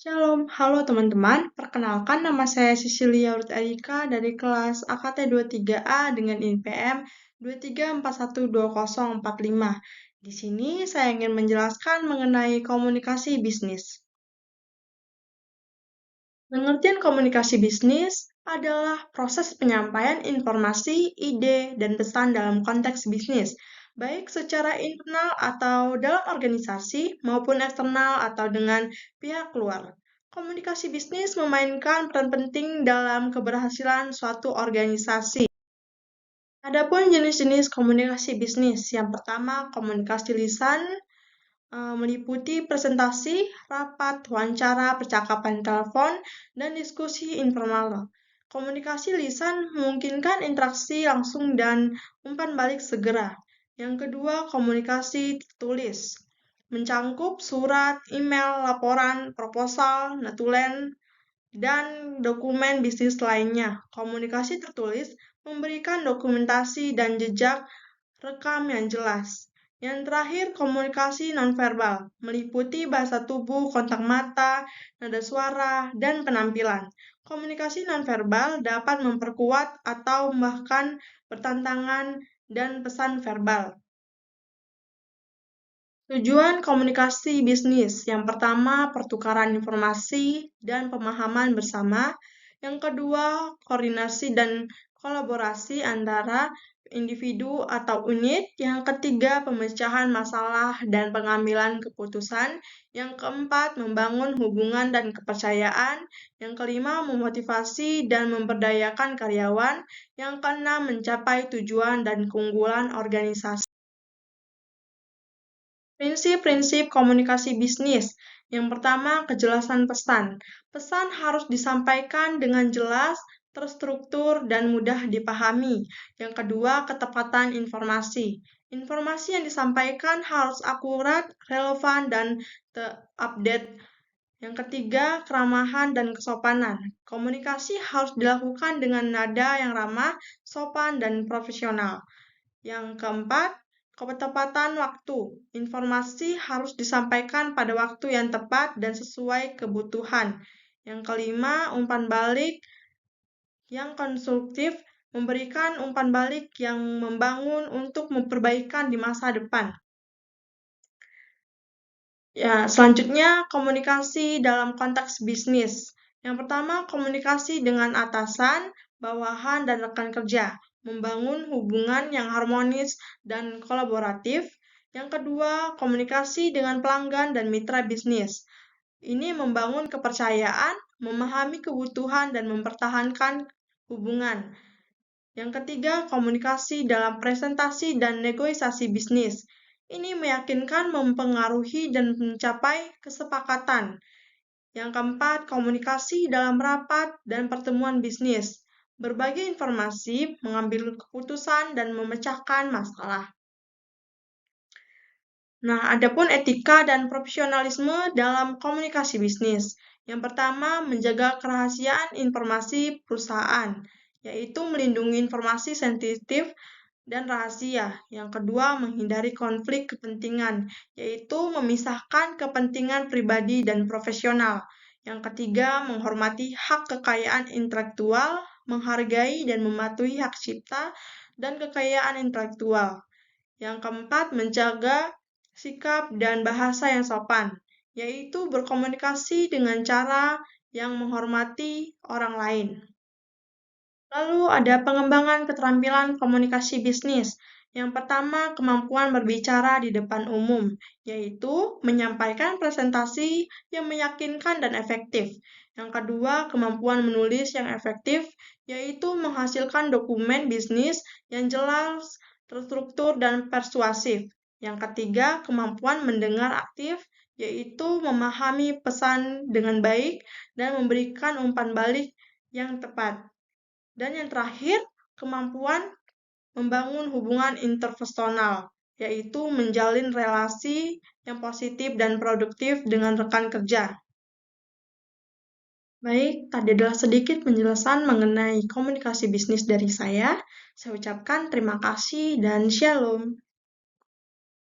Shalom, halo teman-teman. Perkenalkan nama saya Cecilia Ruth Erika dari kelas AKT 23A dengan IPM 23412045. Di sini saya ingin menjelaskan mengenai komunikasi bisnis. Pengertian komunikasi bisnis adalah proses penyampaian informasi, ide, dan pesan dalam konteks bisnis, baik secara internal atau dalam organisasi maupun eksternal atau dengan pihak luar. Komunikasi bisnis memainkan peran penting dalam keberhasilan suatu organisasi. Adapun jenis-jenis komunikasi bisnis, yang pertama komunikasi lisan, meliputi presentasi, rapat, wawancara, percakapan telepon, dan diskusi informal. Komunikasi lisan memungkinkan interaksi langsung dan umpan balik segera. Yang kedua, komunikasi tertulis. Mencangkup surat, email, laporan, proposal, notulen, dan dokumen bisnis lainnya. Komunikasi tertulis memberikan dokumentasi dan jejak rekam yang jelas. Yang terakhir, komunikasi nonverbal, meliputi bahasa tubuh, kontak mata, nada suara, dan penampilan. Komunikasi nonverbal dapat memperkuat atau bahkan bertentangan dan pesan verbal. Tujuan komunikasi bisnis, yang pertama, pertukaran informasi dan pemahaman bersama. Yang kedua, koordinasi dan kolaborasi antara individu atau unit. Yang ketiga, pemecahan masalah dan pengambilan keputusan. Yang keempat, membangun hubungan dan kepercayaan. Yang kelima, memotivasi dan memberdayakan karyawan. Yang keenam, mencapai tujuan dan keunggulan organisasi. Prinsip-prinsip komunikasi bisnis. Yang pertama, kejelasan pesan. Pesan harus disampaikan dengan jelas, terstruktur, dan mudah dipahami. Yang kedua, ketepatan informasi. Informasi yang disampaikan harus akurat, relevan, dan update. Yang ketiga, keramahan dan kesopanan. Komunikasi harus dilakukan dengan nada yang ramah, sopan, dan profesional. Yang keempat, ketepatan waktu. Informasi harus disampaikan pada waktu yang tepat dan sesuai kebutuhan. Yang kelima, umpan balik yang konstruktif, memberikan umpan balik yang membangun untuk memperbaikan di masa depan. Ya, selanjutnya komunikasi dalam konteks bisnis. Yang pertama, komunikasi dengan atasan, bawahan, dan rekan kerja, membangun hubungan yang harmonis dan kolaboratif. Yang kedua, komunikasi dengan pelanggan dan mitra bisnis. Ini membangun kepercayaan, memahami kebutuhan, dan mempertahankan hubungan. Yang ketiga, komunikasi dalam presentasi dan negosiasi bisnis. Ini meyakinkan, mempengaruhi, dan mencapai kesepakatan. Yang keempat, komunikasi dalam rapat dan pertemuan bisnis. Berbagi informasi, mengambil keputusan, dan memecahkan masalah. Nah, adapun etika dan profesionalisme dalam komunikasi bisnis. Yang pertama, menjaga kerahasiaan informasi perusahaan, yaitu melindungi informasi sensitif dan rahasia. Yang kedua, menghindari konflik kepentingan, yaitu memisahkan kepentingan pribadi dan profesional. Yang ketiga, menghormati hak kekayaan intelektual, menghargai dan mematuhi hak cipta dan kekayaan intelektual. Yang keempat, menjaga sikap dan bahasa yang sopan, yaitu berkomunikasi dengan cara yang menghormati orang lain. Lalu ada pengembangan keterampilan komunikasi bisnis. Yang pertama, kemampuan berbicara di depan umum, yaitu menyampaikan presentasi yang meyakinkan dan efektif. Yang kedua, kemampuan menulis yang efektif, yaitu menghasilkan dokumen bisnis yang jelas, terstruktur, dan persuasif. Yang ketiga, kemampuan mendengar aktif, yaitu memahami pesan dengan baik dan memberikan umpan balik yang tepat. Dan yang terakhir, kemampuan membangun hubungan interpersonal, yaitu menjalin relasi yang positif dan produktif dengan rekan kerja. Baik, tadi adalah sedikit penjelasan mengenai komunikasi bisnis dari saya. Saya ucapkan terima kasih dan shalom.